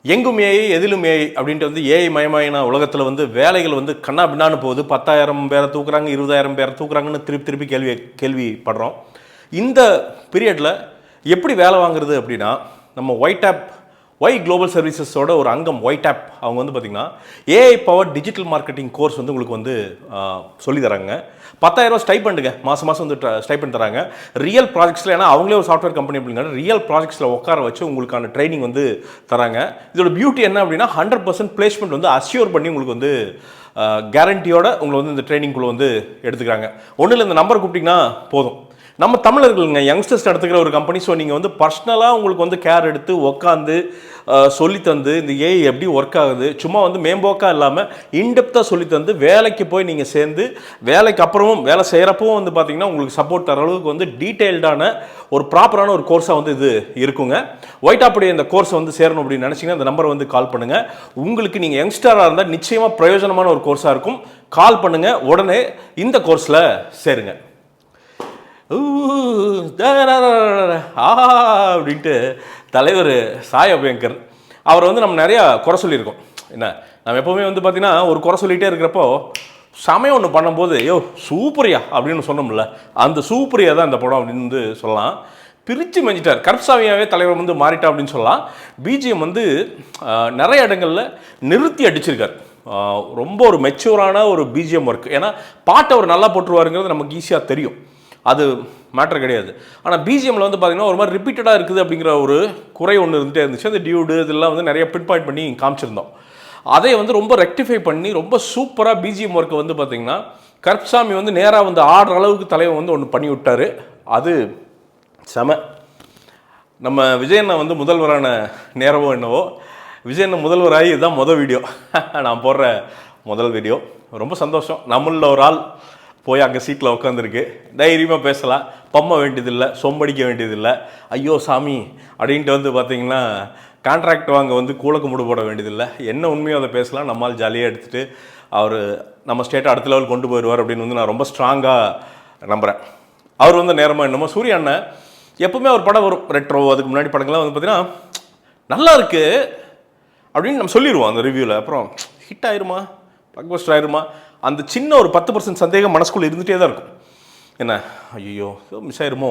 எங்கும் ஏஐ எதிலும் ஏஐ அப்படின்ட்டு வந்து ஏஐ மயமான உலகத்தில் வந்து வேலைகள் வந்து கண்ணா பின்னான்னு போகுது. 10,000 பேரை தூக்குறாங்க, 20,000 பேரை தூக்குறாங்கன்னு திருப்பி திருப்பி கேள்விப்படுறோம். இந்த பீரியடில் எப்படி வேலை வாங்குறது அப்படின்னா, நம்ம ஒய் குளோபல் சர்வீசஸோட ஒரு அங்கம் ஒயிட் ஆப். அவங்க வந்து பார்த்திங்கன்னா AI power digital marketing course வந்து உங்களுக்கு வந்து சொல்லி தராங்க. 10,000 ஸ்டைபண்டுங்க, மாதம் வந்து ஸ்டைபண்ட் தராங்க. ரியல் ப்ராஜெக்ட்ஸில், ஏன்னா அவங்களே ஒரு சாஃப்ட்வேர் கம்பெனி அப்படிங்கிறது ரியல் ப்ராஜெக்ட்ஸில் உட்கார வச்சு உங்களுக்கான ட்ரைனிங் வந்து தராங்க. இதோட பியூட்டி என்ன அப்படின்னா 100% பிளேஸ்மெண்ட் வந்து அஷ்யூர் பண்ணி உங்களுக்கு வந்து கேரண்டியோட உங்களை வந்து இந்த ட்ரைனிங்குள்ளே வந்து எடுத்துக்கிறாங்க. ஒன்றும் இல்லை, இந்த நம்பர் கூப்பிட்டிங்கன்னா போதும். நம்ம தமிழர்களுங்க யங்ஸ்டர்ஸ் எடுத்துக்கிற ஒரு கம்பெனி. ஸோ நீங்கள் வந்து பர்சனலாக உங்களுக்கு வந்து கேர் எடுத்து உட்காந்து சொல்லித்தந்து இந்த ஏஐ எப்படி ஒர்க் ஆகுது, சும்மா வந்து மேம்போக்காக இல்லாமல் இன்டெப்த்தாக சொல்லித்தந்து வேலைக்கு போய் நீங்கள் சேர்ந்து வேலைக்கு அப்புறமும் வேலை செய்கிறப்பவும் வந்து பார்த்திங்கன்னா உங்களுக்கு சப்போர்ட் தர அளவுக்கு வந்து டீட்டெயில்டான ஒரு ப்ராப்பரான ஒரு கோர்ஸாக வந்து இது இருக்குங்க. ஒயிட்டாப்புடைய இந்த கோர்ஸை வந்து சேரணும் அப்படின்னு நினச்சிங்கன்னா இந்த நம்பரை வந்து கால் பண்ணுங்கள். உங்களுக்கு நீங்கள் யங்ஸ்டராக இருந்தால் நிச்சயமாக பிரயோஜனமான ஒரு கோர்ஸாக இருக்கும். கால் பண்ணுங்கள், உடனே இந்த கோர்ஸில் சேருங்க. அப்படின்ட்டு தலைவர் சாய் அபியங்கர் அவர் வந்து நம்ம நிறையா குறை சொல்லியிருக்கோம். என்ன, நம்ம எப்போவுமே வந்து பார்த்திங்கன்னா ஒரு குறை சொல்லிகிட்டே இருக்கிறப்போ சமயம் ஒன்று பண்ணும்போது சூப்பரியா அப்படின்னு சொன்னோம்ல, அந்த சூப்பரியா தான் இந்த படம் அப்படின்னு வந்து சொல்லலாம். பிரித்து மெஞ்சிட்டார். கருப்சாமியாவே தலைவர் வந்து மாறிட்டா அப்படின்னு சொல்லலாம். பிஜிஎம் வந்து நிறைய இடங்களில் நிறுத்தி அடிச்சிருக்கார். ரொம்ப ஒரு மெச்சூரான ஒரு பிஜிஎம் ஒர்க். ஏன்னா பாட்டை அவர் நல்லா போட்டுருவாருங்கிறது நமக்கு ஈஸியாக தெரியும், அது மேட்டர் கிடையாது. ஆனால் பிஜிஎம்மில் வந்து பார்த்திங்கன்னா ஒரு மாதிரி ரிப்பீட்டடாக இருக்குது அப்படிங்கிற ஒரு குறை ஒன்று இருந்துகிட்டே இருந்துச்சு. அந்த டியூடு இதெல்லாம் வந்து நிறைய பின் பாயிண்ட் பண்ணி காமிச்சிருந்தோம். அதை வந்து ரொம்ப ரெக்டிஃபை பண்ணி ரொம்ப சூப்பராக பிஜிஎம் ஒர்க்கை வந்து பார்த்திங்கன்னா கருப்சாமி வந்து நேராக வந்து ஆடுற அளவுக்கு தலைவன் வந்து ஒன்று பண்ணி விட்டார். அது செம. நம்ம விஜயண்ணா வந்து முதல்வரான நேரமோ என்னவோ, விஜயண்ணா முதல்வராகி இதுதான் முதல் வீடியோ, நான் போடுற முதல் வீடியோ. ரொம்ப சந்தோஷம். நம்மளில் ஒரு ஆள் போய் அங்கே சீட்டில் உட்காந்துருக்கு. தைரியமாக பேசலாம், பம்ம வேண்டியதில்லை, சொம்படிக்க வேண்டியதில்லை, ஐயோ சாமி அப்படின்ட்டு வந்து பார்த்திங்கன்னா கான்ட்ராக்ட் வாங்க வந்து கூலக்கு முடு போட வேண்டியதில்லை. என்ன உண்மையோ அதை பேசலாம். நம்மால் ஜாலியாக எடுத்துகிட்டு அவர் நம்ம ஸ்டேட்டை அடுத்த லெவல் கொண்டு போயிடுவார் அப்படின்னு வந்து நான் ரொம்ப ஸ்ட்ராங்காக நம்புகிறேன். அவர் வந்து நேரமாக என்னமோ சூரிய அண்ணன் எப்போவுமே அவர் படம் வரும் ரெட்ரோ, அதுக்கு முன்னாடி படங்கள்லாம் வந்து பார்த்திங்கன்னா நல்லா இருக்குது அப்படின்னு நம்ம சொல்லிடுவோம் அந்த ரிவ்யூவில். அப்புறம் ஹிட் ஆயிருமா, பிளாக் பஸ்டர் ஆயிருமா, அந்த சின்ன ஒரு 10% சந்தேகம் மனசுக்குள்ளே இருந்துகிட்டே தான் இருக்கும். என்ன, ஐயோ மிஸ் ஆயிருமோ,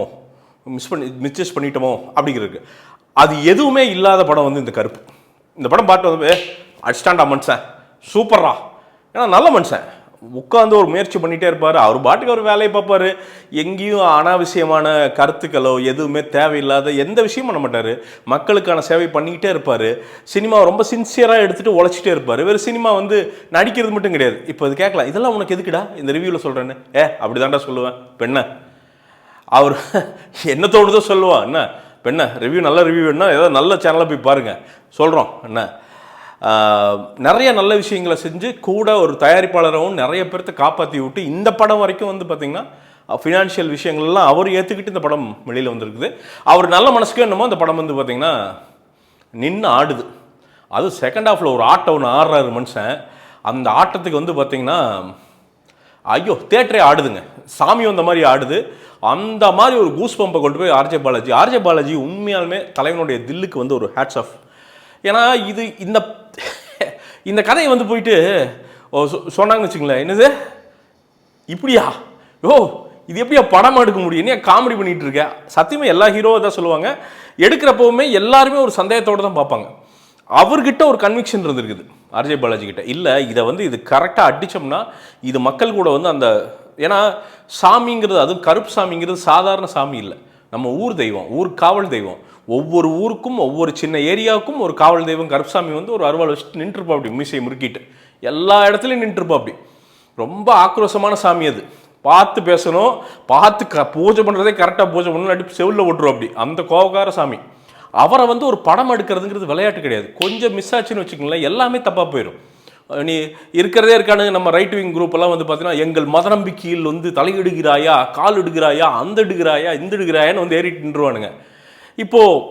மிஸ்டேஸ் பண்ணிட்டோமோ அப்படிங்கிறது. அது எதுவுமே இல்லாத படம் வந்து இந்த கருப்பு. இந்த படம் பார்த்து வந்து அடிஸ்டாண்டா மனுஷன் சூப்பரா, ஏன்னா நல்ல மனுஷன், உட்காந்து ஒரு முயற்சி பண்ணிகிட்டே இருப்பார். அவர் பாட்டுக்கு அவர் வேலையை பார்ப்பார். எங்கேயும் அனாவசியமான கருத்துக்களோ எதுவுமே தேவையில்லாத எந்த விஷயமும் பண்ண மாட்டார். மக்களுக்கான சேவை பண்ணிக்கிட்டே இருப்பார். சினிமாவை ரொம்ப சின்சியராக எடுத்துகிட்டு உழைச்சிட்டே இருப்பார். வேறு சினிமா வந்து நடிக்கிறது மட்டும் கிடையாது. இப்போ இது கேட்கலாம், இதெல்லாம் உனக்கு எதுக்குடா இந்த ரிவ்யூவில் சொல்கிறேன்னு. அப்படி தாண்டா சொல்லுவேன். பெண்ணை அவர் என்ன தோணுதோ சொல்லுவான். என்ன பெண்ணை ரிவ்யூ, நல்ல ரிவ்யூ வேணுன்னா ஏதாவது நல்ல சேனலாக போய் பாருங்கள் சொல்கிறோம். என்ன நிறைய நல்ல விஷயங்களை செஞ்சு கூட ஒரு தயாரிப்பாளராகவும் நிறைய பேர்த்த காப்பாற்றி விட்டு இந்த படம் வரைக்கும் வந்து பார்த்திங்கன்னா ஃபினான்ஷியல் விஷயங்கள்லாம் அவர் ஏற்றுக்கிட்டு இந்த படம் வெளியில் வந்திருக்குது. அவர் நல்ல மனசுக்கு என்னமோ இந்த படம் வந்து பார்த்திங்கன்னா நின்று ஆடுது. அது செகண்ட் ஹாஃபில் ஒரு ஆட்டம் ஒன்று ஆடுறாரு மனுஷன். அந்த ஆட்டத்துக்கு வந்து பார்த்திங்கன்னா ஐயோ தேட்டரே ஆடுதுங்க. சாமி வந்த மாதிரி ஆடுது. அந்த மாதிரி ஒரு கூஸ் பம்பை கொண்டு போய் ஆர்ஜே பாலாஜி உண்மையாலுமே தலைவனுடைய தில்லுக்கு வந்து ஒரு ஹேட்ஸ் ஆஃப். ஏன்னா இது இந்த கதையை வந்து போயிட்டு சொன்னாங்கன்னு வச்சுங்களேன், என்னது இப்படியா, இது எப்படியா படம் எடுக்க முடியும், ஏன் காமெடி பண்ணிகிட்டு இருக்க. சத்தியமாக எல்லா ஹீரோவை தான் சொல்லுவாங்க, எடுக்கிறப்பவுமே எல்லாருமே ஒரு சந்தேகத்தோடு தான் பார்ப்பாங்க. அவர்கிட்ட ஒரு கன்விக்ஷன் இருந்திருக்குது ஆர்ஜே பாலாஜி கிட்ட. இல்லை இதை வந்து இது கரெக்டாக அடித்தோம்னா இது மக்கள் கூட வந்து அந்த, ஏன்னா சாமிங்கிறது, அதுவும் கருப்பு சாமிங்கிறது சாதாரண சாமி இல்லை, நம்ம ஊர் தெய்வம், ஊர் காவல் தெய்வம். ஒவ்வொரு ஊருக்கும் ஒவ்வொரு சின்ன ஏரியாவுக்கும் ஒரு காவல் தெய்வம். கருப்சாமி வந்து ஒரு அருவாள் வச்சுட்டு நின்றுருப்பா அப்படி, மீசையை முறுக்கிட்டு எல்லா இடத்துலையும் நின்றுருப்பா அப்படி. ரொம்ப ஆக்ரோஷமான சாமி அது. பார்த்து பேசணும், பார்த்து பூஜை பண்ணுறதே கரெக்டாக பூஜை பண்ணணும், அடி செவிலில் ஓட்டுருவோம் அப்படி, அந்த கோபக்கார சாமி. அவரை வந்து ஒரு படம் எடுக்கிறதுங்கிறது விளையாட்டு கிடையாது. கொஞ்சம் மிஸ் ஆச்சுன்னு வச்சுக்கோங்களேன், எல்லாமே தப்பாக போயிடும். நீ இருக்கிறதே இருக்கானுங்க நம்ம ரைட் விங் குரூப் எல்லாம் வந்து பார்த்தீங்கன்னா எங்கள் மத நம்பிக்கையில் வந்து தலையிடுகிறாயா, கால் இடுகிறாயா, அந்த இடுகிறாயா, இந்த இடுகிறாயான்னு வந்து ஏறிட்டு நின்றுவானுங்க. இப்போது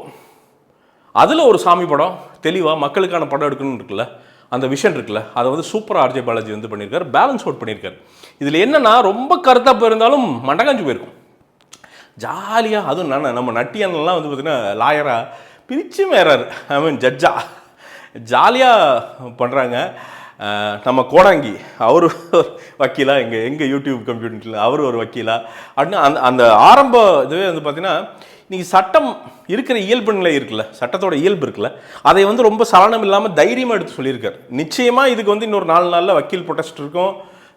அதில் ஒரு சாமி படம் தெளிவாக மக்களுக்கான படம் எடுக்கணும்னு இருக்குல்ல, அந்த விஷன் இருக்குல்ல, அதை வந்து சூப்பராக ஆர்ஜே பாலாஜி வந்து பண்ணியிருக்காரு, பேலன்ஸ் அவுட் பண்ணியிருக்காரு. இதில் என்னென்னா ரொம்ப கருத்தாக போயிருந்தாலும் மண்டகாஞ்சு போயிருக்கும் ஜாலியாக. அதுவும் நம்ம நட்டியானெல்லாம் வந்து பார்த்திங்கன்னா லாயராக பிரித்து மேறாரு, ஐ மீன் ஜட்ஜா. ஜாலியாக பண்ணுறாங்க. நம்ம கோடாங்கி அவர் வக்கீலா, எங்கள் யூடியூப் கம்யூனிட்டியில் அவர் ஒரு வக்கீலா அப்படின்னு அந்த ஆரம்ப இதுவே வந்து பார்த்திங்கன்னா, இன்றைக்கி சட்டம் இருக்கிற இயல்பு நிலை இருக்குல்ல, சட்டத்தோட இயல்பு இருக்குல்ல, அதை வந்து ரொம்ப சலனம் இல்லாமல் தைரியமாக எடுத்து சொல்லியிருக்கார். நிச்சயமாக இதுக்கு வந்து இன்னொரு 4 நாளில் வக்கீல் ப்ரொடெஸ்ட் இருக்கும்,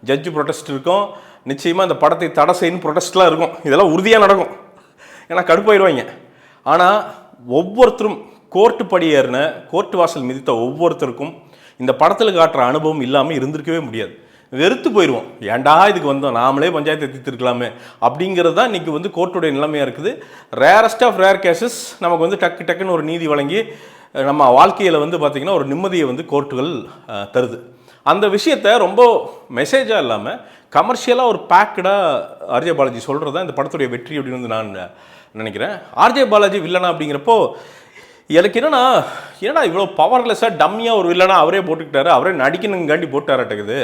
ஜட்ஜு ப்ரொடெஸ்ட் இருக்கும், நிச்சயமாக இந்த படத்தை தடை செய்யணும் ப்ரொடெஸ்ட்லாம் இருக்கும். இதெல்லாம் உறுதியாக நடக்கும், ஏன்னா கடுப்பாயிடுவாங்க. ஆனால் ஒவ்வொருத்தரும் கோர்ட்டு படியேறின, கோர்ட்டு வாசல் மிதித்த ஒவ்வொருத்தருக்கும் இந்த படத்தில் காட்டுற அனுபவம் இல்லாமல் இருந்திருக்கவே முடியாது. வெறுத்து போயிடுவோம், ஏன்டா இதுக்கு வந்தோம், நாமளே பஞ்சாயத்து தீர்த்துருக்கலாமே அப்படிங்கிறது தான் இன்றைக்கி வந்து கோர்ட்டுடைய நிலைமையாக இருக்குது. ரேரஸ்ட் ஆஃப் ரேர் கேசஸ் நமக்கு வந்து டக்குன்னு ஒரு நீதி வழங்கி நம்ம வாழ்க்கையில் வந்து பார்த்திங்கன்னா ஒரு நிம்மதியை வந்து கோர்ட்டுகள் தருது. அந்த விஷயத்தை ரொம்ப மெசேஜாக இல்லாமல் கமர்ஷியலாக ஒரு பேக்கடாக ஆர்ஜே பாலாஜி சொல்கிறது தான் இந்த படத்துடைய வெற்றி அப்படின்னு வந்து நான் நினைக்கிறேன். ஆர்ஜே பாலாஜி வில்லனா அப்படிங்கிறப்போ எனக்கு என்னன்னா இவ்வளோ பவர்லெஸ்ஸாக டம்மியாக ஒரு வில்லனா அவரே போட்டுக்கிட்டாரு, அவரே நடிக்கணுங்காண்டி போட்டாரட்டக்குது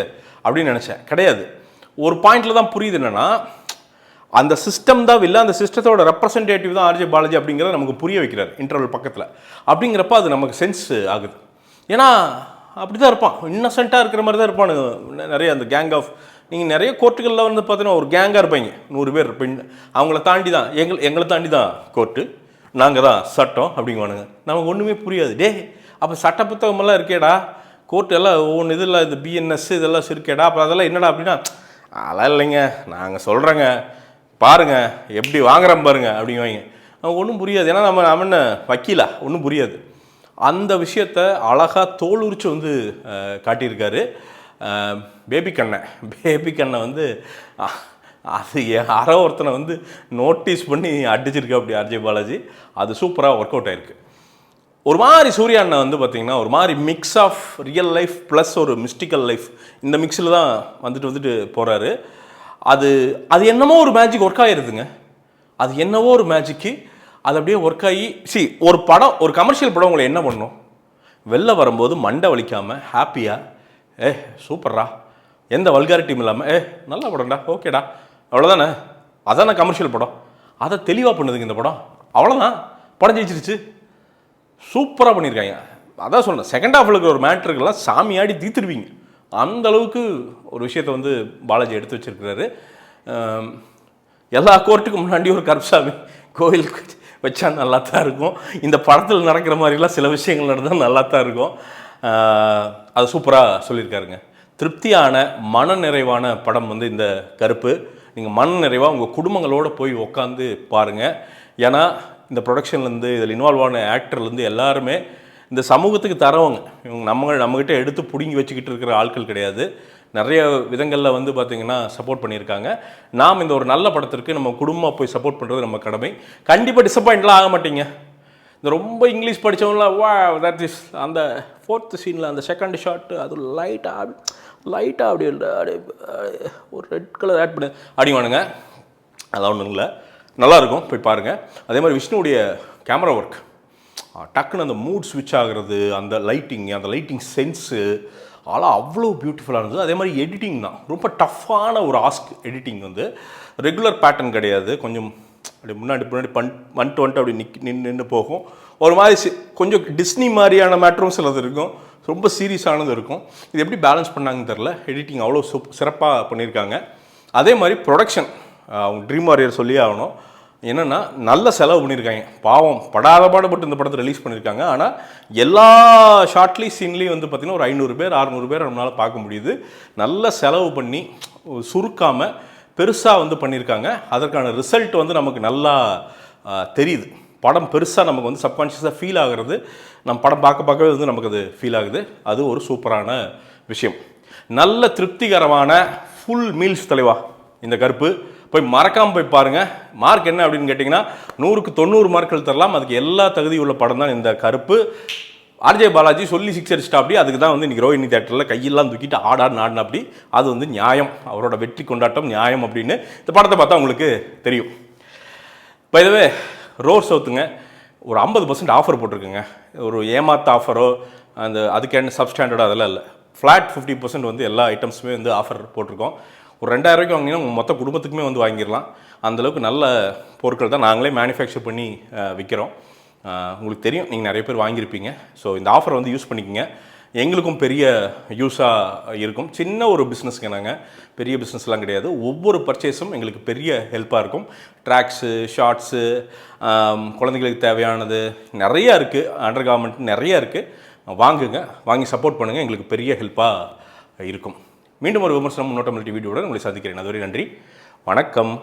அப்படின்னு நினச்சேன். கிடையாது. ஒரு பாயிண்டில் தான் புரியுது, என்னென்னா அந்த சிஸ்டம் தான் வில்ல, அந்த சிஸ்டத்தோட ரெப்ரசன்டேட்டிவ் தான் ஆர்ஜே பாலாஜி அப்படிங்கிறத நமக்கு புரிய வைக்கிறார் இன்டர்வல் பக்கத்தில். அப்படிங்கிறப்ப அது நமக்கு சென்ஸ் ஆகுது. ஏன்னா அப்படி தான் இருப்பான், இன்னசென்ட்டாக இருக்கிற மாதிரி தான் இருப்பானு. நிறைய அந்த கேங் ஆஃப், நீங்கள் நிறைய கோர்ட்டுகளில் வந்து பார்த்தீங்கன்னா ஒரு கேங்காக இருப்பாங்க, 100 பேர் பெண், அவங்கள தாண்டி தான் எங்களை தாண்டி தான் கோர்ட்டு, நாங்கள் தான் சட்டம் அப்படிங்குவானுங்க. நமக்கு ஒன்றுமே புரியாது. டே அப்போ சட்ட புத்தகமெல்லாம் இருக்கேடா, கோர்ட்டு எல்லாம் ஒவ்வொன்று இதில் இந்த பிஎன்எஸ் இதெல்லாம் இருக்கேடா, அப்போ அதெல்லாம் என்னடா அப்படின்னா, அதெல்லாம் இல்லைங்க நாங்கள் சொல்கிறேங்க பாருங்கள் எப்படி வாங்குறோம் பாருங்க அப்படிங்குவாங்க. அவங்க ஒன்றும் புரியாது, ஏன்னா நம்ம என்ன வக்கீலா, ஒன்றும் புரியாது. அந்த விஷயத்தை அழகாக தோல் உரிச்சு வந்து காட்டியிருக்காரு பேபி கண்ணை வந்து அது யாரோ ஒருத்தனை வந்து நோட்டீஸ் பண்ணி அடிச்சிருக்கு அப்படி ஆர்ஜே பாலாஜி. அது சூப்பராக ஒர்க் அவுட் ஆகிருக்கு. ஒரு மாதிரி சூர்யா அண்ணன் வந்து பார்த்திங்கன்னா ஒரு மாதிரி mix of real life plus ஒரு மிஸ்டிக்கல் லைஃப், இந்த மிக்ஸில் தான் வந்துட்டு போகிறாரு. அது என்னமோ ஒரு மேஜிக் ஒர்க் ஆகிருதுங்க. அது என்னவோ ஒரு மேஜிக்கு அது அப்படியே ஒர்க் ஆகி, ஒரு படம், ஒரு கமர்ஷியல் படம் உங்களை என்ன பண்ணணும், வெளில வரும்போது மண்டை வலிக்காமல் ஹாப்பியாக சூப்பர்ரா, எந்த வல்காரிட்டியும் இல்லாமல் நல்லா படம்டா, ஓகேடா, அவ்வளோதானே, அதானே கமர்ஷியல் படம். அதை தெளிவாக பண்ணுதுங்க இந்த படம். அவ்வளோதான், படம் ஜெயிச்சிருச்சு, சூப்பராக பண்ணியிருக்காங்க. அதான் சொன்னேன், செகண்ட் ஹாஃபில் இருக்கிற ஒரு மேட்ருக்கெல்லாம் சாமியாடி தீத்துருவீங்க. அந்த அளவுக்கு ஒரு விஷயத்தை வந்து பாலாஜி எடுத்து வச்சிருக்கிறாரு. எல்லா கோர்ட்டுக்கு முன்னாடி ஒரு கருப்சாமி கோயிலுக்கு வச்சா நல்லா தான் இருக்கும். இந்த படத்தில் நடக்கிற மாதிரிலாம் சில விஷயங்கள் நடந்தால் நல்லா தான் இருக்கும். அது சூப்பராக சொல்லியிருக்காருங்க. திருப்தியான மன நிறைவான படம் வந்து இந்த கருப்பு. நீங்கள் மன நிறைவாக உங்கள் குடும்பங்களோடு போய் உட்காந்து பாருங்கள். ஏன்னா இந்த ப்ரொடக்ஷன்லேருந்து இதில் இன்வால்வ் ஆன ஆக்டர்லேருந்து எல்லாருமே இந்த சமூகத்துக்கு தரவங்க. இவங்க நம்மகிட்ட எடுத்து பிடுங்கி வச்சுக்கிட்டு இருக்கிற ஆட்கள் கிடையாது. நிறைய விதங்களில் வந்து பார்த்திங்கன்னா சப்போர்ட் பண்ணியிருக்காங்க. நாம் இந்த ஒரு நல்ல படத்திற்கு நம்ம குடும்பமாக போய் சப்போர்ட் பண்ணுறது நம்ம கடமை. கண்டிப்பாக டிசப்பாயிண்ட்லாம் ஆக மாட்டீங்க. இந்த ரொம்ப இங்கிலீஷ் படித்தவங்களாம் வா தட் இஸ் அந்த 4th சீனில் அந்த செகண்ட் ஷாட்டு அது லைட்டாக அப்படி ஒரு ரெட் கலர் ஆட் பண்ணி அடிவானுங்க. அதான் ஒன்றும் இல்லை, நல்லாயிருக்கும், போய் பாருங்கள். அதே மாதிரி விஷ்ணுவுடைய கேமரா ஒர்க், டக்குன்னு அந்த மூட் ஸ்விட்ச் ஆகிறது, அந்த லைட்டிங் சென்ஸு அதெல்லாம் அவ்வளோ பியூட்டிஃபுல்லாக இருந்தது. அதே மாதிரி எடிட்டிங் தான் ரொம்ப டஃப்பான ஒரு ஆஸ்க். எடிட்டிங் வந்து ரெகுலர் பேட்டர்ன் கிடையாது, கொஞ்சம் அப்படி முன்னாடி வந்துட்டு அப்படி நின்று போகும். ஒரு மாதிரி கொஞ்சம் டிஸ்னி மாதிரியான மேட்டரும் சிலது இருக்கும், ரொம்ப சீரியஸானது இருக்கும். இது எப்படி பேலன்ஸ் பண்ணாங்கன்னு தெரில. எடிட்டிங் அவ்வளோ சிறப்பாக பண்ணியிருக்காங்க. அதே மாதிரி ப்ரொடக்ஷன், அவங்க ட்ரீம் வாரியர் சொல்லி ஆகணும். என்னென்னா நல்ல செலவு பண்ணியிருக்காங்க. பாவம் படாத பாடுபட்டு இந்த படத்தை ரிலீஸ் பண்ணியிருக்காங்க. ஆனால் எல்லா ஷார்ட்லி சீன்லேயும் வந்து பார்த்திங்கன்னா ஒரு 500 பேர் 600 பேர் நம்மளால் பார்க்க முடியுது. நல்ல செலவு பண்ணி சுருக்காமல் பெருசாக வந்து பண்ணியிருக்காங்க. அதற்கான ரிசல்ட் வந்து நமக்கு நல்லா தெரியுது. படம் பெருசாக நமக்கு வந்து சப்கான்ஷியஸாக ஃபீல் ஆகிறது. நம்ம படம் பார்க்கவே வந்து நமக்கு அது ஃபீல் ஆகுது. அது ஒரு சூப்பரான விஷயம். நல்ல திருப்திகரமான ஃபுல் மீல்ஸ் தலைவா இந்த கருப்பு. போய் மறக்காமல் போய் பாருங்கள். மார்க் என்ன அப்படின்னு கேட்டிங்கன்னா 100க்கு 90 மார்க்கள் தரலாம். அதுக்கு எல்லா தகுதி உள்ள படம் தான் இந்த கருப்பு. ஆர்ஜே பாலாஜி சொல்லி 6 அடிச்சிட்டா அப்படி. அதுக்கு தான் வந்து இன்றைக்கி ரோஹிணி தேட்டரில் கையெல்லாம் தூக்கிட்டு ஆடினா அப்படி. அது வந்து நியாயம், அவரோட வெற்றி கொண்டாட்டம் நியாயம் அப்படின்னு இந்த படத்தை பார்த்தா உங்களுக்கு தெரியும். பை த வே ரோர் சவுத்துங்க ஒரு 50% ஆஃபர் போட்டிருக்குங்க. ஒரு ஏமாத்த ஆஃபரோ அதுக்கு என்ன சப்ஸ்டாண்டர்டோ அதெல்லாம் இல்லை. ஃப்ளாட் 50% வந்து எல்லா ஐட்டம்ஸுமே வந்து ஆஃபர் போட்டிருக்கோம். ஒரு 2000 ரூபாய்க்கு வாங்கினீங்கன்னா உங்கள் மொத்த குடும்பத்துக்குமே வந்து வாங்கிடலாம். அந்தளவுக்கு நல்ல பொருட்கள் தான் நாங்களே மேனுஃபேக்சர் பண்ணி விற்கிறோம். உங்களுக்கு தெரியும், நீங்கள் நிறைய பேர் வாங்கியிருப்பீங்க. ஸோ இந்த ஆஃபரை வந்து யூஸ் பண்ணிக்கோங்க. எங்களுக்கும் பெரிய யூஸாக இருக்கும். சின்ன ஒரு பிஸ்னஸ்க்கு நாங்கள் பெரிய பிஸ்னஸ்லாம் கிடையாது. ஒவ்வொரு பர்ச்சேஸும் எங்களுக்கு பெரிய ஹெல்ப்பாக இருக்கும். ட்ராக்ஸு, ஷார்ட்ஸு, குழந்தைங்களுக்கு தேவையானது நிறையா இருக்குது. அண்டர் கார்மெண்ட் நிறையா இருக்குது. வாங்குங்க, வாங்கி சப்போர்ட் பண்ணுங்கள். எங்களுக்கு பெரிய ஹெல்ப்பாக இருக்கும். மீண்டும் ஒரு விமர்சனம் முன்னோட்டம் வீடியோவுடன் உங்களை சந்திக்கிறேன். அதுவரை நன்றி, வணக்கம்.